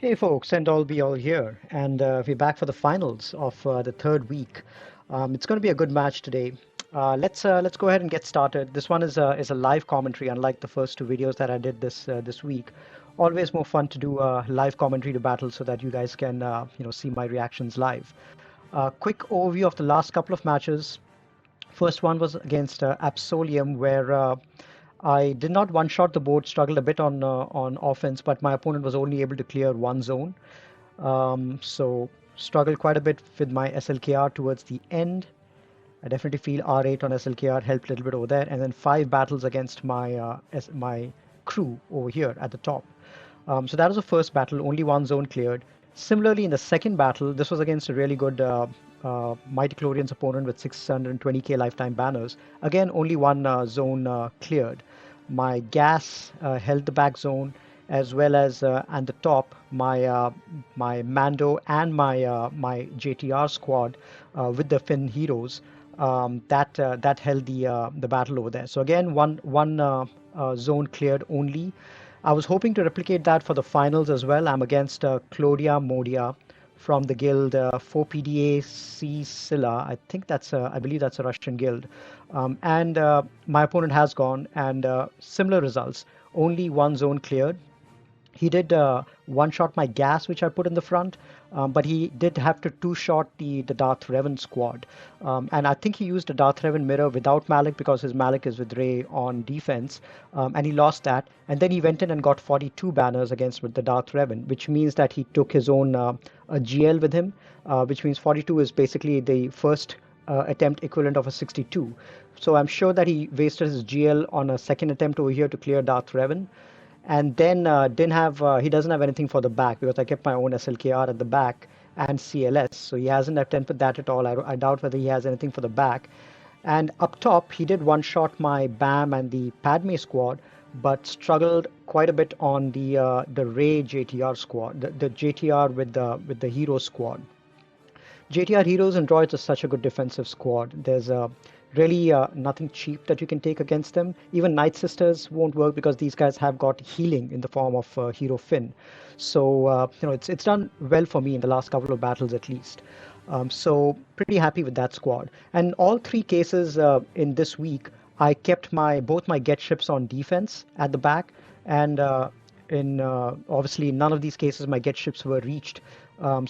Hey folks, and all be all here, and we're back for the finals of the third week. It's going to be a good match today. Let's go ahead and get started. This one is a live commentary, unlike the first two videos that I did this week. Always more fun to do live commentary to battle so that you guys can see my reactions live. Quick overview of the last couple of matches. First one was against Absolium, where I did not one-shot the board, struggled a bit on offense, but my opponent was only able to clear one zone. So struggled quite a bit with my SLKR towards the end. I definitely feel R8 on SLKR helped a little bit over there, and then 5 battles against my crew over here at the top. So that was the first battle, only one zone cleared. Similarly, in the second battle, this was against a really good Mighty Chlorian's opponent with 620k lifetime banners. Again, only one zone cleared. My gas held the back zone, as well as at the top, my Mando and my JTR squad with the Finn heroes that held the battle over there. So again, one zone cleared only. I was hoping to replicate that for the finals as well. I'm against Claudia Modia from the guild 4PDA Scylla. I believe that's a Russian guild. And my opponent has gone, and similar results. Only one zone cleared. He did one-shot my gas, which I put in the front, but he did have to two-shot the Darth Revan squad. And I think he used a Darth Revan mirror without Malik because his Malik is with Rey on defense, and he lost that. And then he went in and got 42 banners against with the Darth Revan, which means that he took his own a GL with him, which means 42 is basically the first attempt equivalent of a 62. So I'm sure that he wasted his GL on a second attempt over here to clear Darth Revan. And then he doesn't have anything for the back because I kept my own SLKR at the back and CLS, so he hasn't attempted that at all. I doubt whether he has anything for the back. And up top, he did one-shot my BAM and the Padme squad, but struggled quite a bit on the Rey JTR squad, the JTR with the Hero squad. JTR Heroes and Droids is such a good defensive squad. There's really nothing cheap that you can take against them. Even Night Sisters won't work because these guys have got healing in the form of Hero Finn. So it's done well for me in the last couple of battles at least. So pretty happy with that squad. And all three cases in this week, I kept both my get ships on defense at the back, and in obviously none of these cases my get ships were reached.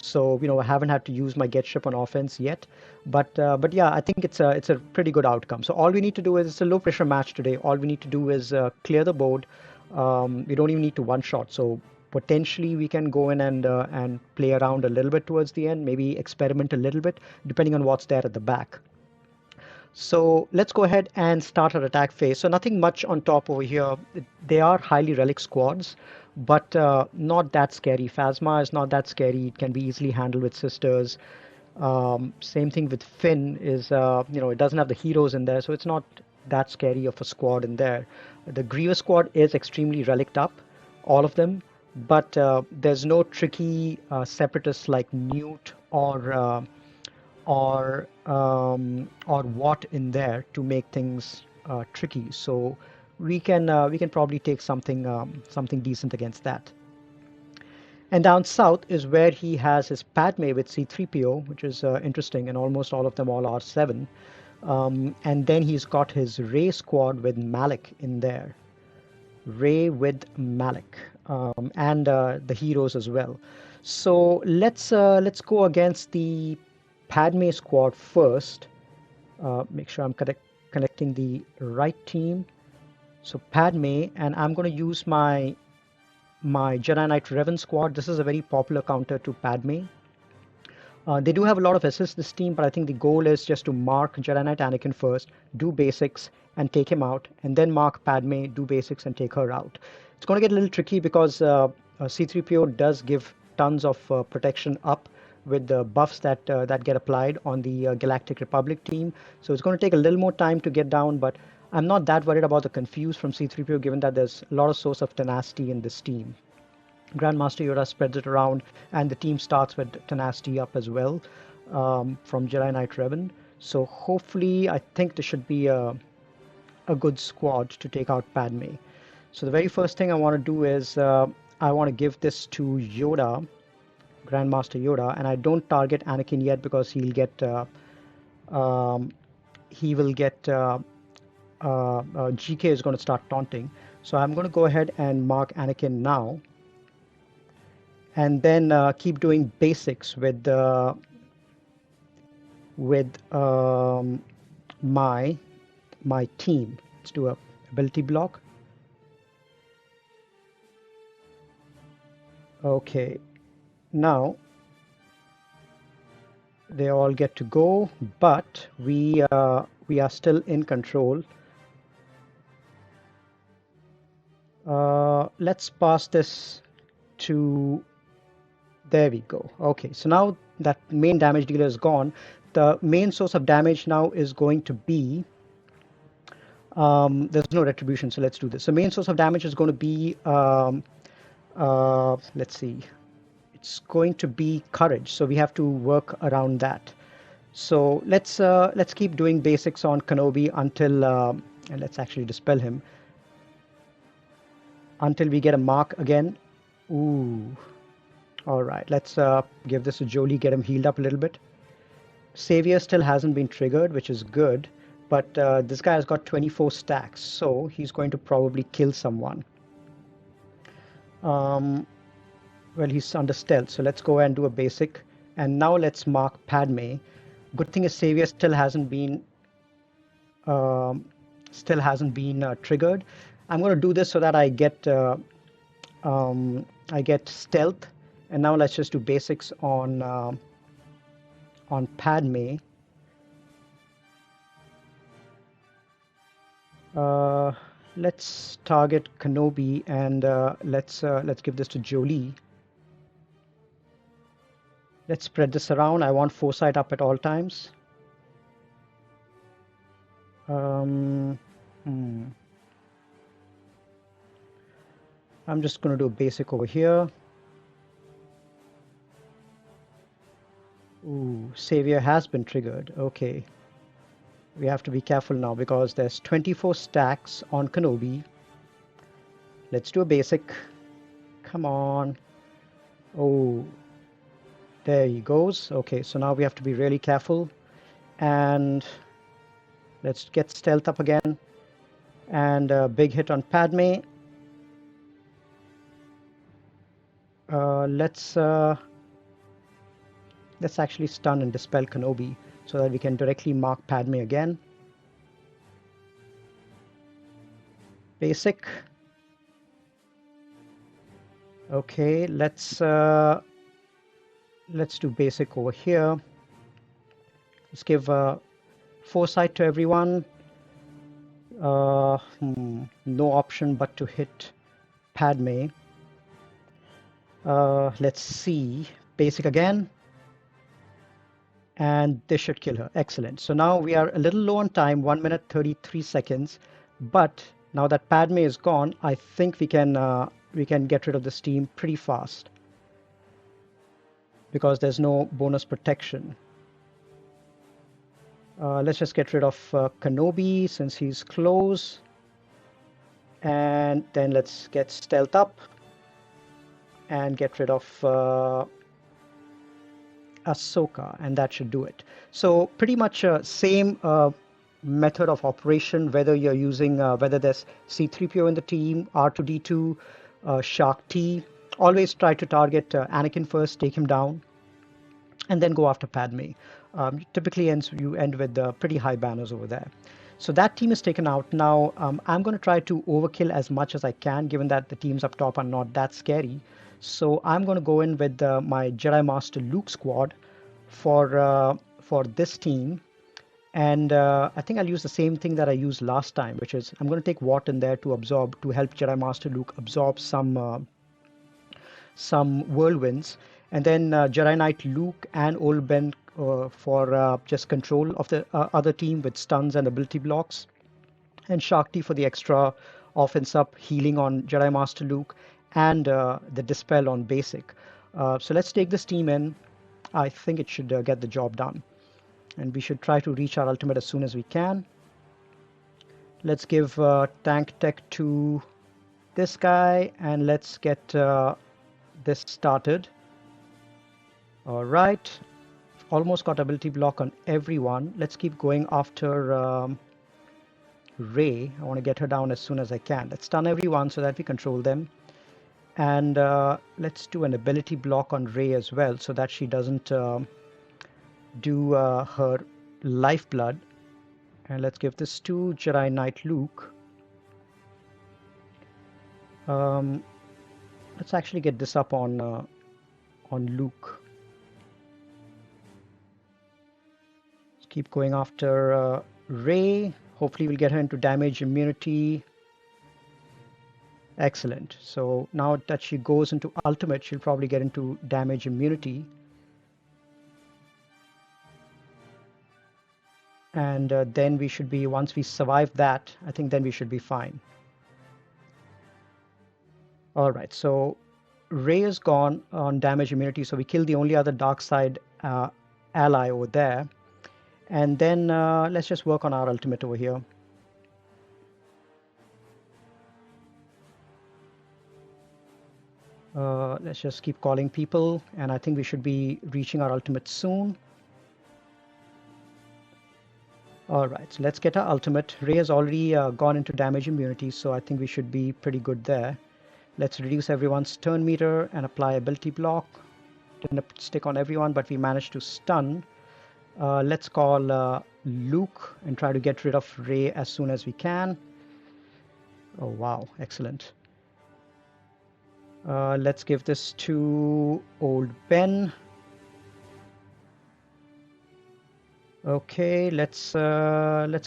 So I haven't had to use my get ship on offense yet, but yeah, I think it's a pretty good outcome. So all we need to do is, it's a low pressure match today. All we need to do is clear the board. We don't even need to one shot. So potentially we can go in and play around a little bit towards the end, maybe experiment a little bit depending on what's there at the back. So let's go ahead and start our attack phase. So nothing much on top over here. They are highly relic squads, but not that scary. Phasma is not that scary. It can be easily handled with sisters. Same thing with Finn is, it doesn't have the heroes in there, so it's not that scary of a squad in there. The Grievous squad is extremely relicked up, all of them, but there's no tricky separatists like Newt or what in there to make things tricky. So we can probably take something decent against that. And down south is where he has his Padme with C3PO, which is interesting, and almost all of them all are 7. And then he's got his Rey squad with Malik in there. Rey with Malik, and the heroes as well. So let's go against the Padme squad first. Make sure I'm connecting the right team. So Padme, and I'm going to use my Jedi Knight Revan squad. This is a very popular counter to Padme. They do have a lot of assists, this team, but I think the goal is just to mark Jedi Knight Anakin first, do basics and take him out, and then mark Padme, do basics and take her out. It's going to get a little tricky because C3PO does give tons of protection up with the buffs that get applied on the Galactic Republic team. So it's going to take a little more time to get down, but I'm not that worried about the confuse from C3PO, given that there's a lot of source of tenacity in this team. Grandmaster Yoda spreads it around, and the team starts with tenacity up as well from Jedi Knight Revan. So hopefully, I think this should be a good squad to take out Padme. So the very first thing I want to do is I want to give this to Yoda, Grandmaster Yoda, and I don't target Anakin yet because um, he will get GK is going to start taunting. So I'm going to go ahead and mark Anakin now, and then keep doing basics with my team. Let's do a ability block. Okay, now they all get to go, but we are still in control. Let's pass this to, there we go. Okay, so now that main damage dealer is gone, the main source of damage now is going to be, there's no retribution, so let's do this. So main source of damage is going to be, let's see, it's going to be courage, so we have to work around that. So let's keep doing basics on Kenobi until, and let's actually dispel him, until we get a mark again. Ooh. All right, let's give this to Jolie, get him healed up a little bit. Savior still hasn't been triggered, which is good, but this guy has got 24 stacks, so he's going to probably kill someone. Well, he's under stealth, so let's go ahead and do a basic. And now let's mark Padme. Good thing is Savior still hasn't been triggered. I'm going to do this so that I get stealth. And now let's just do basics on Padme. Let's target Kenobi, and let's give this to Jolie. Let's spread this around. I want foresight up at all times. I'm just going to do a basic over here. Ooh, Savior has been triggered. Okay. We have to be careful now because there's 24 stacks on Kenobi. Let's do a basic. Come on. Oh, there he goes. Okay, so now we have to be really careful. And let's get stealth up again. And a big hit on Padme. Let's actually stun and dispel Kenobi so that we can directly mark Padme again. Basic. Okay, let's do basic over here. Let's give foresight to everyone. No option but to hit Padme. Let's see. Basic again. And this should kill her. Excellent. So now we are a little low on time, 1 minute 33 seconds. But now that Padme is gone, I think we can get rid of this team pretty fast because there's no bonus protection. Let's just get rid of Kenobi since he's close. And then let's get stealth up and get rid of Ahsoka, and that should do it. So pretty much same method of operation, whether you're using whether there's C-3PO in the team, R2-D2, Shark T. Always try to target Anakin first, take him down, and then go after Padme. Typically you end with pretty high banners over there. So that team is taken out. Now I'm going to try to overkill as much as I can, given that the teams up top are not that scary. So I'm going to go in with my Jedi Master Luke squad for this team. And I think I'll use the same thing that I used last time, which is I'm going to take Watt in there to help Jedi Master Luke absorb some whirlwinds. And then Jedi Knight Luke and Old Ben for just control of the other team with stuns and ability blocks. And Shark T for the extra offense up, healing on Jedi Master Luke, and the dispel on basic. So let's take this team in. I think it should get the job done. And we should try to reach our ultimate as soon as we can. Let's give tank tech to this guy and let's get this started. All right, almost got ability block on everyone. Let's keep going after Rey. I want to get her down as soon as I can. Let's stun everyone so that we control them. And let's do an ability block on Rey as well so that she doesn't do her lifeblood. And let's give this to Jedi Knight Luke. Let's actually get this up on Luke. Let's keep going after Rey. Hopefully we'll get her into damage immunity. Excellent. So now that she goes into ultimate, she'll probably get into damage immunity. And then we should be, once we survive that, I think then we should be fine. All right, so Rey is gone on damage immunity, so we kill the only other dark side ally over there. And then let's just work on our ultimate over here. Let's just keep calling people, and I think we should be reaching our ultimate soon. All right, so let's get our ultimate. Rey has already gone into damage immunity, so I think we should be pretty good there. Let's reduce everyone's turn meter and apply ability block. Didn't stick on everyone, but we managed to stun. Let's call Luke and try to get rid of Rey as soon as we can. Oh, wow, excellent. Let's give this to old Ben. Okay, let's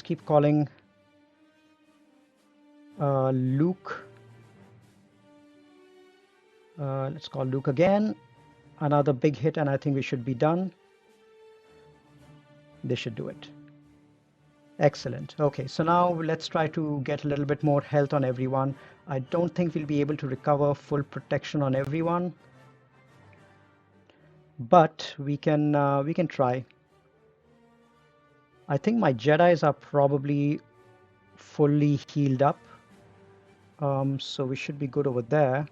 keep calling Luke. Let's call Luke again. Another big hit, and I think we should be done. This should do it. Excellent. Okay, so now let's try to get a little bit more health on everyone. I don't think we'll be able to recover full protection on everyone, but we can try. I think my Jedis are probably fully healed up, so we should be good over there.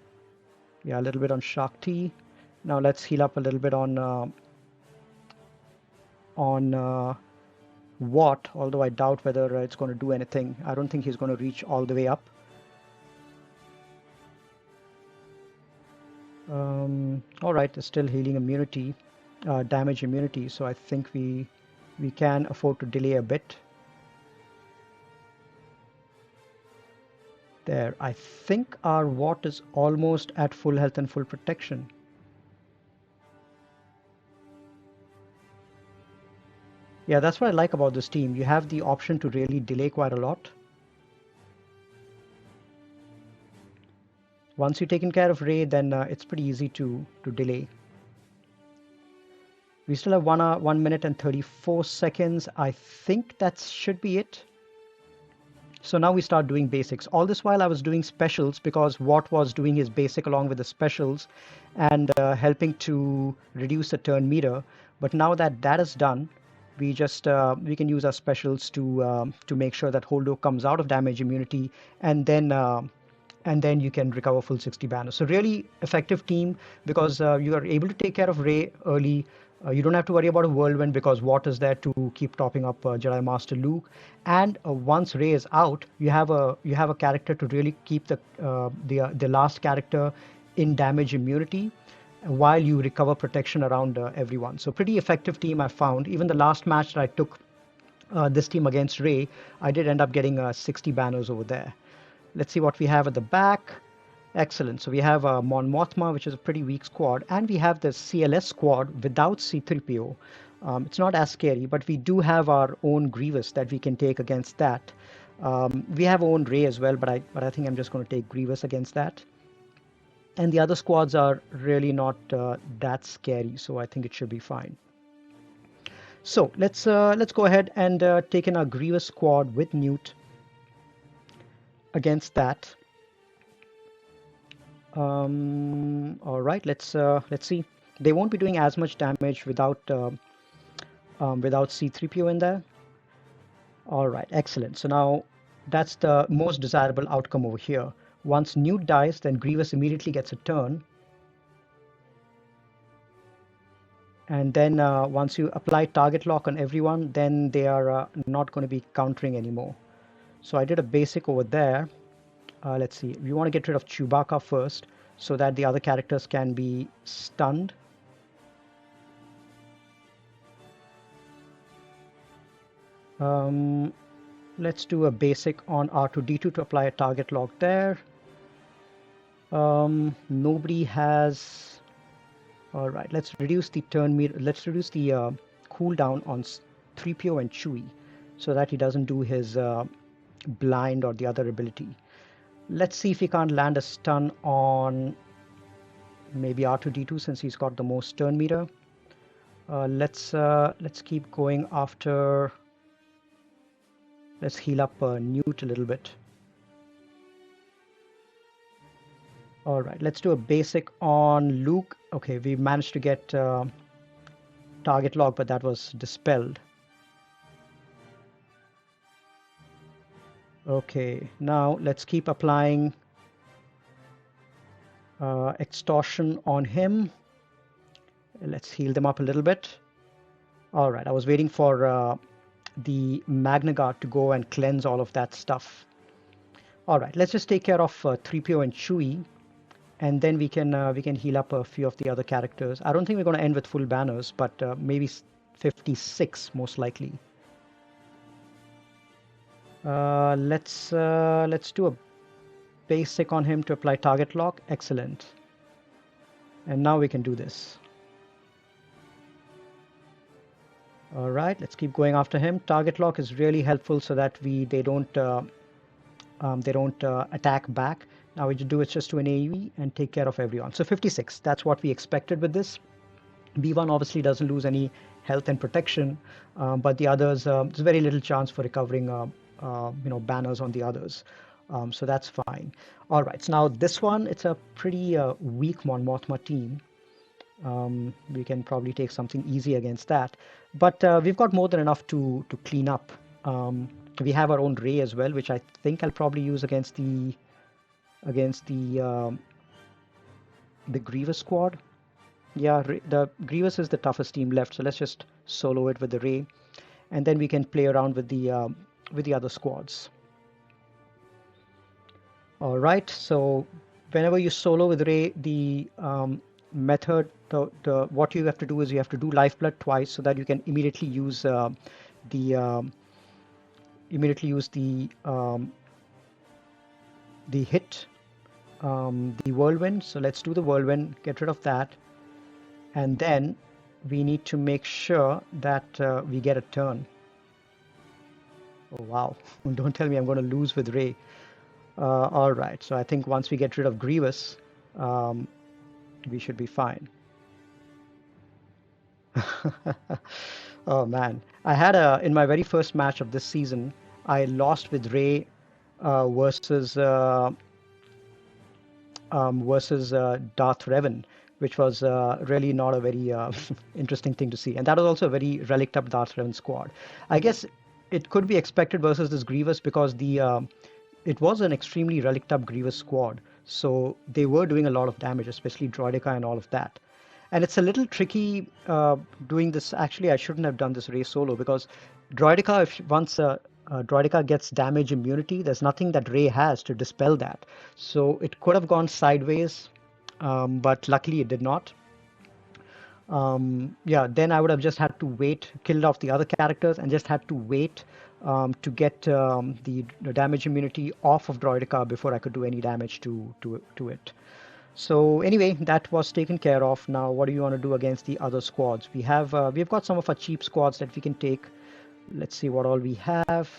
Yeah, a little bit on Shakti. Now let's heal up a little bit on Watt, although I doubt whether it's going to do anything. I don't think he's going to reach all the way up. All right, there's still healing immunity, damage immunity, so I think we can afford to delay a bit. There, I think our Watt is almost at full health and full protection. Yeah, that's what I like about this team. You have the option to really delay quite a lot. Once you've taken care of Rey, then it's pretty easy to delay. We still have 1 minute and 34 seconds. I think that should be it. So now we start doing basics. All this while I was doing specials because Watt was doing his basic along with the specials and helping to reduce the turn meter. But now that that is done, we just we can use our specials to make sure that Holdo comes out of damage immunity, and then you can recover full 60 banners. So really effective team because you are able to take care of Rey early. You don't have to worry about a whirlwind because Watt is there to keep topping up Jedi Master Luke. And once Rey is out, you have a character to really keep the last character in damage immunity while you recover protection around everyone. So pretty effective team I found. Even the last match that I took this team against Rey, I did end up getting 60 banners over there. Let's see what we have at the back. Excellent. So we have Mon Mothma, which is a pretty weak squad, and we have the CLS squad without C-3PO. It's not as scary, but we do have our own Grievous that we can take against that. We have our own Rey as well, but I think I'm just going to take Grievous against that. And the other squads are really not that scary, so I think it should be fine. So let's go ahead and take in our Grievous squad with Newt against that. All right, let's see. They won't be doing as much damage without C-3PO in there. All right, excellent. So now that's the most desirable outcome over here. Once Newt dies, then Grievous immediately gets a turn. And then once you apply target lock on everyone, then they are not going to be countering anymore. So I did a basic over there. Let's see. We want to get rid of Chewbacca first so that the other characters can be stunned. Let's do a basic on R2-D2 to apply a target lock there. Nobody has. All right, let's reduce the turn meter. Let's reduce the cooldown on 3PO and Chewie so that he doesn't do his blind or the other ability. Let's see if he can't land a stun on maybe R2-D2 since he's got the most turn meter. Let's keep going after. Let's heal up Newt a little bit. All right, let's do a basic on Luke. Okay, we managed to get target lock, but that was dispelled. Okay, now let's keep applying extortion on him. Let's heal them up a little bit. All right, I was waiting for the Magna Guard to go and cleanse all of that stuff. All right, let's just take care of 3PO and Chewie, and then we can heal up a few of the other characters. I don't think we're going to end with full banners, but maybe 56 most likely. Let's do a basic on him to apply target lock. Excellent. And now we can do this. All right, let's keep going after him. Target lock is really helpful so that they don't attack back. Now we do it just to an AoE and take care of everyone. So 56, that's what we expected with this. B1 obviously doesn't lose any health and protection, but the others, there's very little chance for recovering banners on the others. So that's fine. All right, so now this one, it's a pretty weak Mon Mothma team. We can probably take something easy against that, but we've got more than enough to clean up. We have our own Ray as well, which I think I'll probably use against the Grievous squad. Yeah, the Grievous is the toughest team left, so let's just solo it with the Ray, and then we can play around with the other squads. All right, so whenever you solo with Ray, the method, what you have to do is you have to do lifeblood twice so that you can immediately use the hit, the whirlwind. So let's do the whirlwind, get rid of that, and then we need to make sure that we get a turn. Oh wow, don't tell me I'm going to lose with Ray. All right, so I think once we get rid of Grievous, we should be fine. Oh man, I had in my very first match of this season, I lost with Ray versus Darth Revan, which was really not a very interesting thing to see. And that was also a very relic up Darth Revan squad. I guess it could be expected versus this Grievous because it was an extremely relic up Grievous squad. So they were doing a lot of damage, especially Droideka and all of that. And it's a little tricky doing this. Actually, I shouldn't have done this race solo because Droideka, once Droideka gets damage immunity, there's nothing that Rey has to dispel that. So it could have gone sideways, but luckily it did not. Yeah, then I would have just had to wait, killed off the other characters, and just had to wait to get the damage immunity off of Droideka before I could do any damage to it. So anyway, that was taken care of. Now, what do you want to do against the other squads? We've got some of our cheap squads that we can take. Let's see what all we have.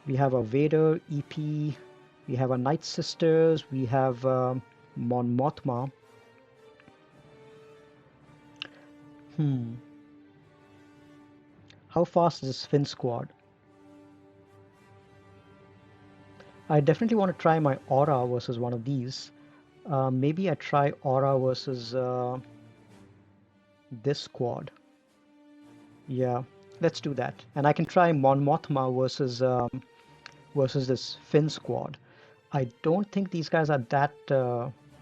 We have a Vader, EP. We have a Night Sisters. We have Mon Mothma. How fast is this Finn squad? I definitely want to try my Aura versus one of these. Maybe I try Aura versus this squad. Yeah, let's do that. And I can try Mon Mothma versus this Finn squad. I don't think these guys are that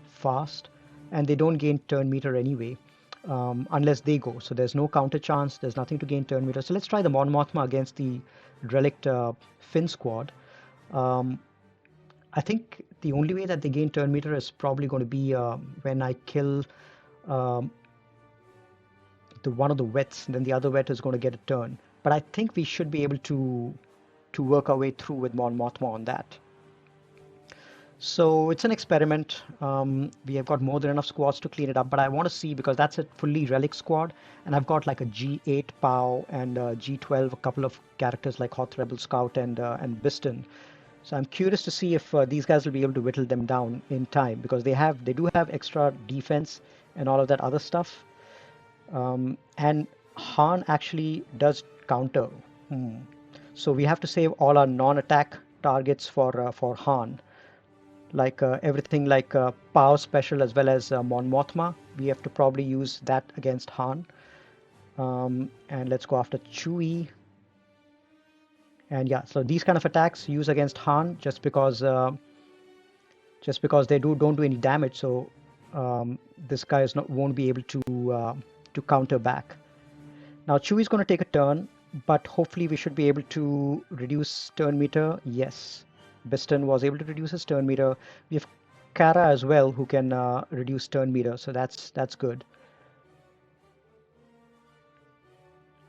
fast, and they don't gain turn meter anyway, unless they go. So there's no counter chance. There's nothing to gain turn meter. So let's try the Mon Mothma against the relic Finn squad. Um, I think the only way that they gain turn meter is probably going to be when I kill um, the one of the wets, and then the other wet is going to get a turn. But I think we should be able to work our way through with Mon Mothma on that. So it's an experiment. We have got more than enough squads to clean it up, but I want to see because that's a fully relic squad, and I've got like a G8 POW and G12, a couple of characters like Hoth Rebel Scout and Biston. So I'm curious to see if these guys will be able to whittle them down in time because they do have extra defense and all of that other stuff. And Han actually does counter. Hmm. So we have to save all our non-attack targets for Han, like everything like POW special as well as Mon Mothma. We have to probably use that against Han. And let's go after Chewie. And yeah, so these kind of attacks use against Han just because they don't do any damage. So this guy won't be able to counter back. Now Chewie's going to take a turn, but hopefully we should be able to reduce turn meter. Yes, Biston was able to reduce his turn meter. We have Kara as well who can reduce turn meter, so that's good.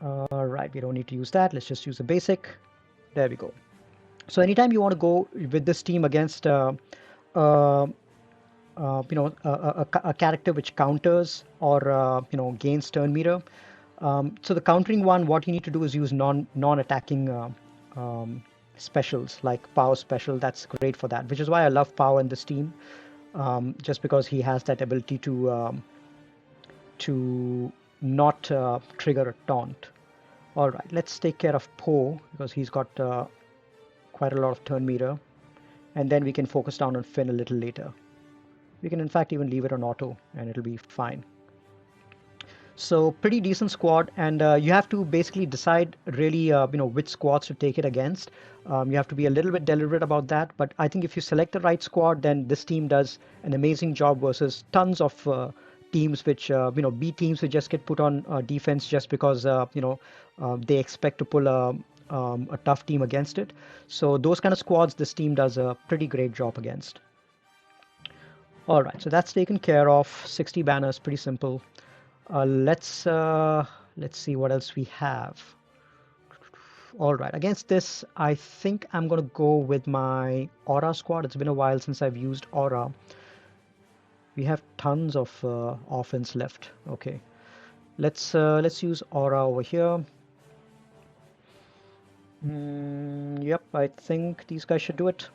All right, we don't need to use that. Let's just use the basic. There we go. So anytime you want to go with this team against uh, a character which counters or gains turn meter. So the countering one, what you need to do is use non-attacking specials like Power special. That's great for that, which is why I love Power in this team, just because he has that ability to not trigger a taunt. All right, let's take care of Poe because he's got quite a lot of turn meter, and then we can focus down on Finn a little later. We can in fact even leave it on auto and it'll be fine. So pretty decent squad, and you have to basically decide really which squads to take it against. You have to be a little bit deliberate about that, but I think if you select the right squad, then this team does an amazing job versus tons of teams which B teams which just get put on defense just because they expect to pull a tough team against it. So those kind of squads this team does a pretty great job against. All right, so that's taken care of. 60 banners, pretty simple. Let's see what else we have. All right, against this, I think I'm gonna go with my Aura squad. It's been a while since I've used Aura. We have tons of offense left. Okay, let's use Aura over here. Yep, I think these guys should do it.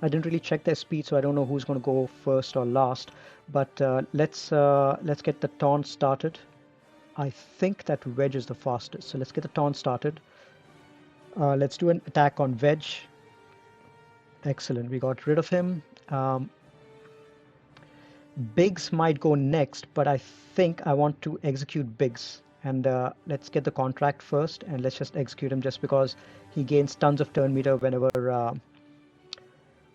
I didn't really check their speed, so I don't know who's going to go first or last. But let's get the taunt started. I think that Wedge is the fastest, so let's get the taunt started. Let's do an attack on Wedge. Excellent, we got rid of him. Biggs might go next, but I think I want to execute Biggs. And let's get the contract first, and let's just execute him just because he gains tons of turn meter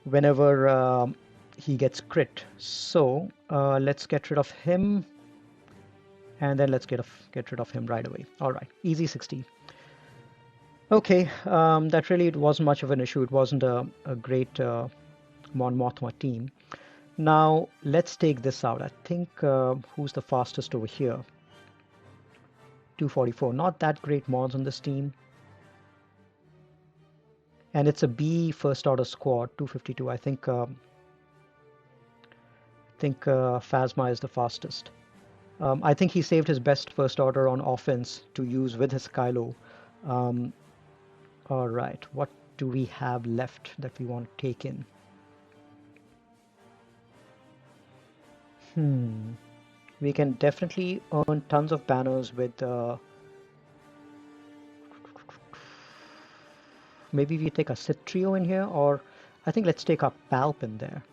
whenever he gets crit. So let's get rid of him, and then let's get rid of him right away. All right, easy 60. Okay, that really it wasn't much of an issue. It wasn't a great Mon Mothma team. Now let's take this out. I think who's the fastest over here? 244. Not that great mods on this team. And it's a B first order squad, 252. I think Phasma is the fastest. I think he saved his best first order on offense to use with his Kylo. All right, what do we have left that we want to take in? We can definitely earn tons of banners with maybe we take a Sith trio in here, or I think let's take a Palp in there.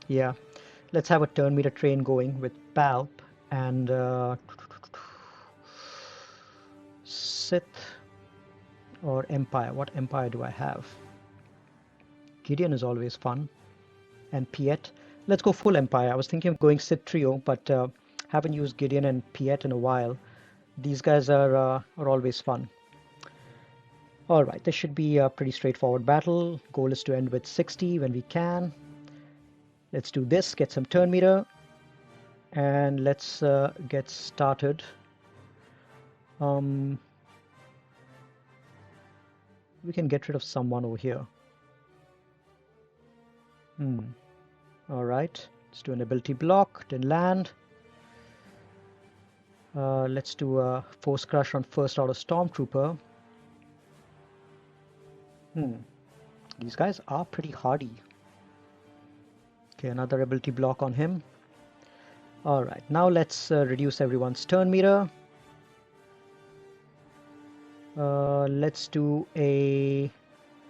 Yeah, let's have a turn meter train going with Palp and Sith. or Empire? What Empire do I have? Gideon is always fun. And Piet. Let's go full Empire. I was thinking of going Sith Trio, but haven't used Gideon and Piet in a while. These guys are always fun. All right, this should be a pretty straightforward battle. Goal is to end with 60 when we can. Let's do this, get some turn meter, and let's get started. We can get rid of someone over here. All right, let's do an ability block, didn't land. Let's do a Force Crush on first order Stormtrooper. These guys are pretty hardy. Okay, another ability block on him. All right, now let's reduce everyone's turn meter. Let's do a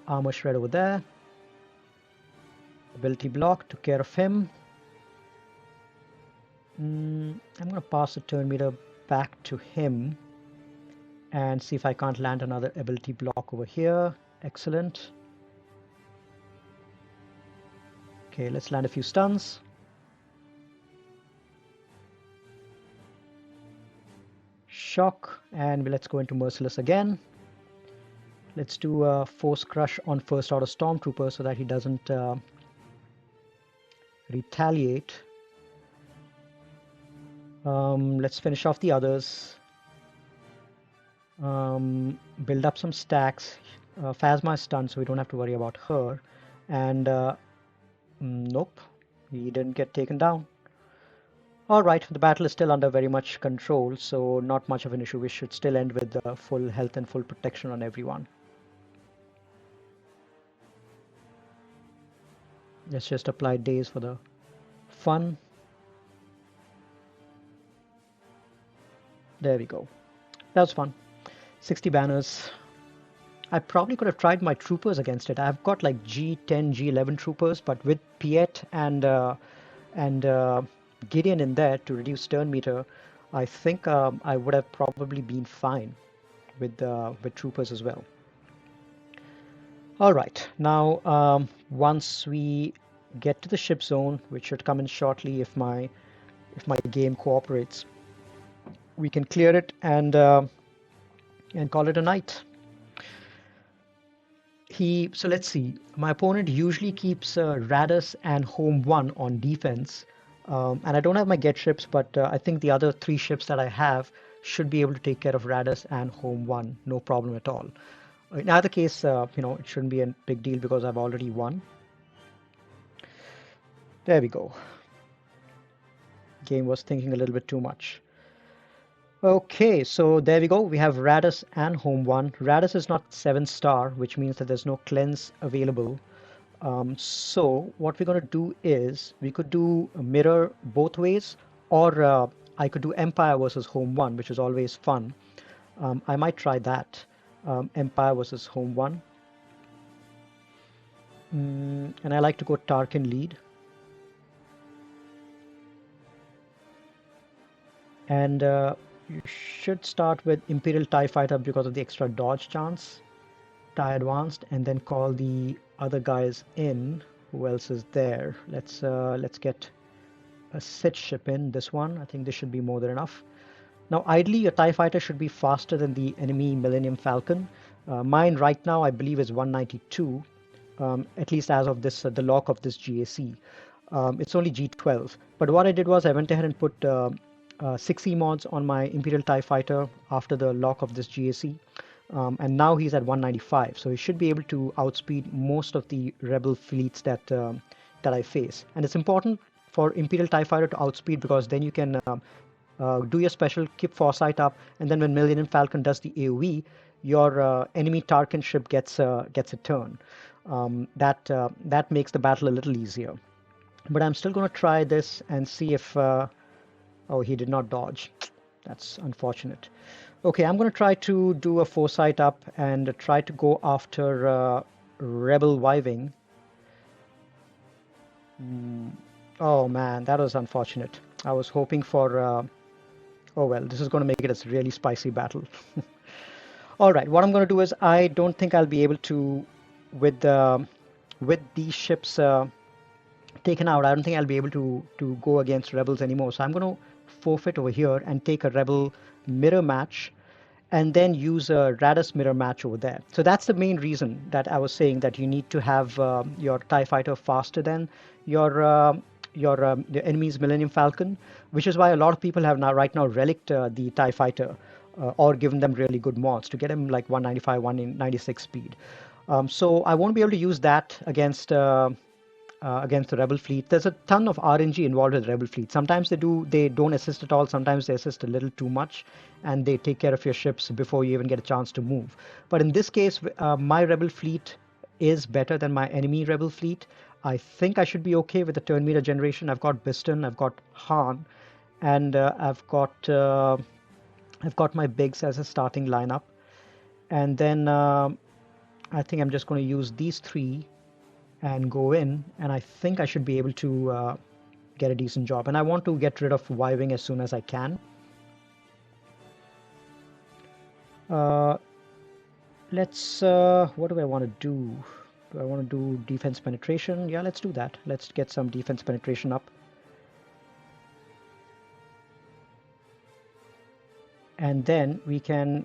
armor shred over there. Ability block, took care of him. I'm gonna pass the turn meter back to him and see if I can't land another ability block over here. Excellent. Okay, let's land a few stuns. Shock, and let's go into Merciless again. Let's do a Force Crush on first order Stormtrooper so that he doesn't retaliate. Let's finish off the others. Build up some stacks. Phasma is stunned, so we don't have to worry about her. And nope, he didn't get taken down. All right, the battle is still under very much control, so not much of an issue. We should still end with full health and full protection on everyone. Let's just apply days for the fun. There we go. That was fun. 60 banners. I probably could have tried my troopers against it. I've got like G10, G11 troopers, but with Piet and Gideon in there to reduce turn meter, I think I would have probably been fine with troopers as well. All right, now once we get to the ship zone, which should come in shortly if my game cooperates, we can clear it and call it a night. So let's see. My opponent usually keeps Raddus and Home 1 on defense. And I don't have my get ships, but I think the other 3 ships that I have should be able to take care of Raddus and Home 1. No problem at all. In either case, it shouldn't be a big deal because I've already won. There we go. Game was thinking a little bit too much. Okay, so there we go. We have Raddus and Home 1. Raddus is not 7-star, which means that there's no cleanse available. So what we're going to do is we could do a mirror both ways, or I could do Empire versus Home 1, which is always fun. I might try that. Empire versus Home 1. And I like to go Tarkin lead. And you should start with Imperial TIE Fighter because of the extra dodge chance. TIE Advanced, and then call the other guys in. Who else is there? Let's get a Sith ship in. This one. I think this should be more than enough. Now, ideally, your TIE Fighter should be faster than the enemy Millennium Falcon. Mine right now, I believe, is 192, at least as of this the lock of this GAC. It's only G12. But what I did was I went ahead and put 6E mods on my Imperial TIE Fighter after the lock of this GAC. And now he's at 195, so he should be able to outspeed most of the rebel fleets that I face. And it's important for Imperial TIE Fighter to outspeed because then you can do your special, keep Foresight up, and then when Millennium Falcon does the AoE, your enemy Tarkin ship gets a turn. That makes the battle a little easier. But I'm still going to try this and see if... oh, he did not dodge. That's unfortunate. Okay, I'm going to try to do a Foresight up and try to go after Rebel Y-Wing. Oh man, that was unfortunate. I was hoping for... oh well, this is going to make it a really spicy battle. All right, what I'm going to do is I don't think I'll be able to, with with these ships taken out, I don't think I'll be able to go against rebels anymore. So I'm going to forfeit over here and take a rebel mirror match, and then use a Raddus mirror match over there. So that's the main reason that I was saying that you need to have your TIE fighter faster than your the enemy's Millennium Falcon, which is why a lot of people have now right now relicked the TIE fighter or given them really good mods to get them like 195, 196 speed. So I won't be able to use that against the rebel fleet. There's a ton of RNG involved with the rebel fleet. Sometimes they don't assist at all. Sometimes they assist a little too much, and they take care of your ships before you even get a chance to move. But in this case, my rebel fleet is better than my enemy rebel fleet. I think I should be okay with the turn meter generation. I've got Biston, I've got Han, and I've got my bigs as a starting lineup. And then I think I'm just going to use these three and go in, and I think I should be able to get a decent job. And I want to get rid of Y-Wing as soon as I can. Let's, what do I want to do? Do I want to do defense penetration? Yeah, let's do that. Let's get some defense penetration up. And then we can,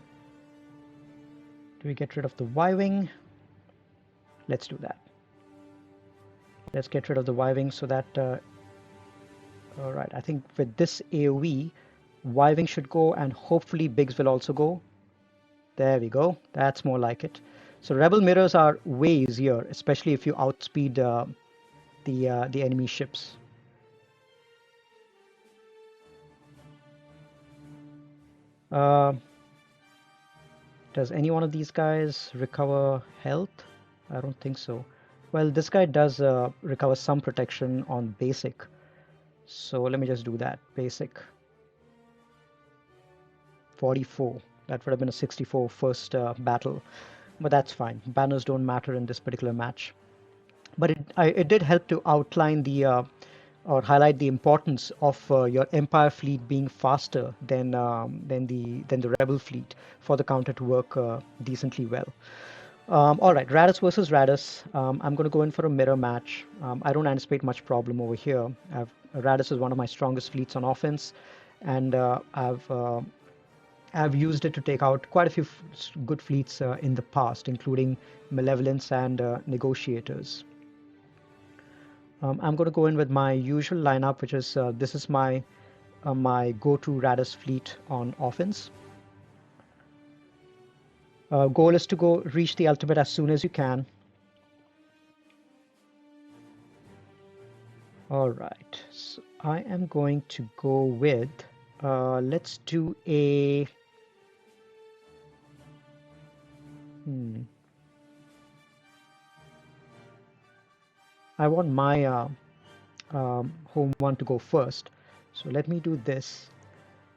do we get rid of the Y-Wing? Let's do that. Let's get rid of the Y-Wing so that, all right, I think with this AoE, Y-Wing should go, and hopefully Biggs will also go. There we go. That's more like it. So Rebel mirrors are way easier, especially if you outspeed the enemy ships. Does any one of these guys recover health? I don't think so. Well, this guy does recover some protection on basic. So let me just do that. Basic. 44. That would have been a 64 first battle. But that's fine. Banners don't matter in this particular match. But it did help to outline the or highlight the importance of your Empire fleet being faster than the Rebel fleet for the counter to work decently well. All right, Raddus versus Raddus. I'm going to go in for a mirror match. I don't anticipate much problem over here. Raddus is one of my strongest fleets on offense, and I've used it to take out quite a few good fleets in the past, including Malevolence and Negotiators. I'm going to go in with my usual lineup, which is this is my my go-to Raddus fleet on offense. Goal is to go reach the ultimate as soon as you can. All right, so I am going to go with, let's do a, I want my home one to go first. So let me do this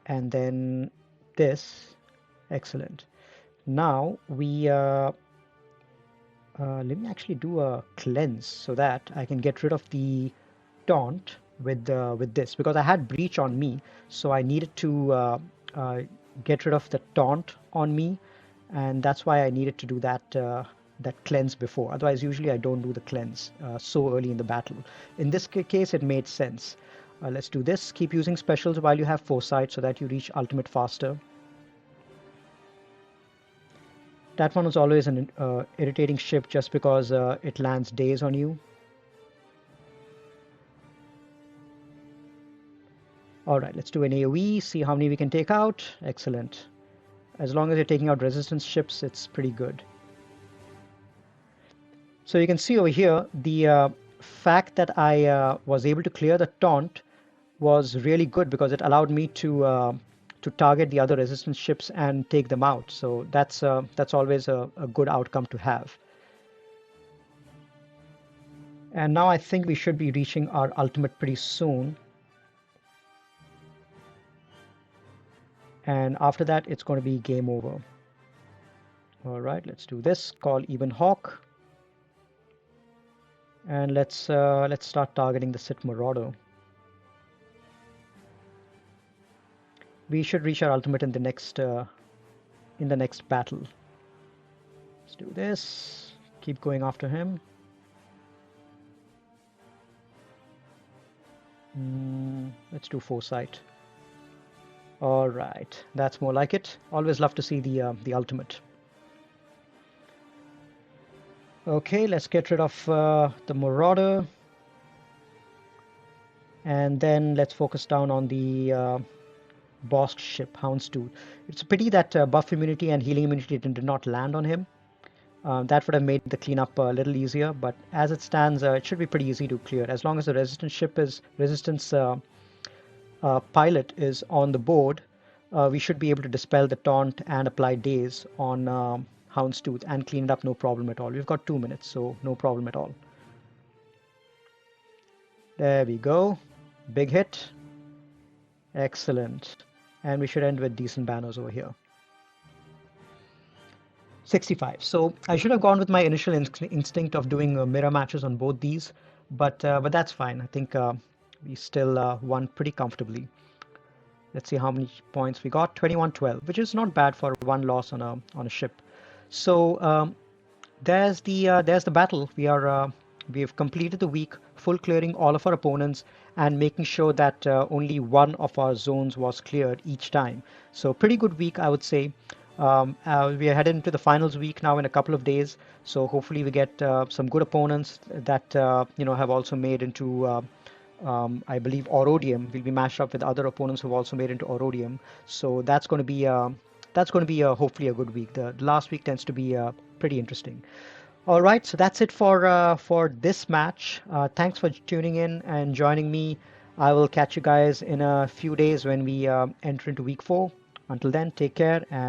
and then this. Excellent. Now we let me actually do a cleanse so that I can get rid of the taunt with this, because I had breach on me, so I needed to get rid of the taunt on me, and that's why I needed to do that that cleanse before. Otherwise, usually I don't do the cleanse so early in the battle. In this case, it made sense. Let's do this. Keep using specials while you have foresight so that you reach ultimate faster. That one was always an irritating ship just because it lands days on you. All right, let's do an AoE, see how many we can take out. Excellent. As long as you're taking out resistance ships, it's pretty good. So you can see over here, the fact that I was able to clear the taunt was really good because it allowed me to target the other resistance ships and take them out. So that's always a good outcome to have. And now I think we should be reaching our ultimate pretty soon. And after that, it's going to be game over. All right, let's do this. Call Even Hawk. And let's start targeting the Sith Marauder. We should reach our ultimate in the next battle. do this. Keep going after him. Let's do foresight. All right, that's more like it. Always love to see the ultimate. Okay, let's get rid of the Marauder. And then let's focus down on the boss ship, Houndstooth. It's a pity that buff immunity and healing immunity did not land on him. That would have made the cleanup a little easier, but as it stands, it should be pretty easy to clear. As long as the resistance pilot is on the board, we should be able to dispel the taunt and apply daze on Houndstooth and clean it up no problem at all. We've got 2 minutes, so no problem at all. There we go. Big hit. Excellent. And we should end with decent banners over here. 65. So I should have gone with my initial instinct of doing mirror matches on both these, but that's fine. I think we still won pretty comfortably. Let's see how many points we got. 21-12, which is not bad for one loss on a ship. So there's the battle. We've completed the week, full clearing all of our opponents and making sure that only one of our zones was cleared each time. So pretty good week, I would say. We are headed into the finals week now in a couple of days. So hopefully we get some good opponents that have also made into I believe Orodium. Will be matched up with other opponents who've also made into Orodium. So that's going to be hopefully a good week. The last week tends to be pretty interesting. All right, so that's it for this match. Thanks for tuning in and joining me. I will catch you guys in a few days when we enter into week 4. Until then, take care and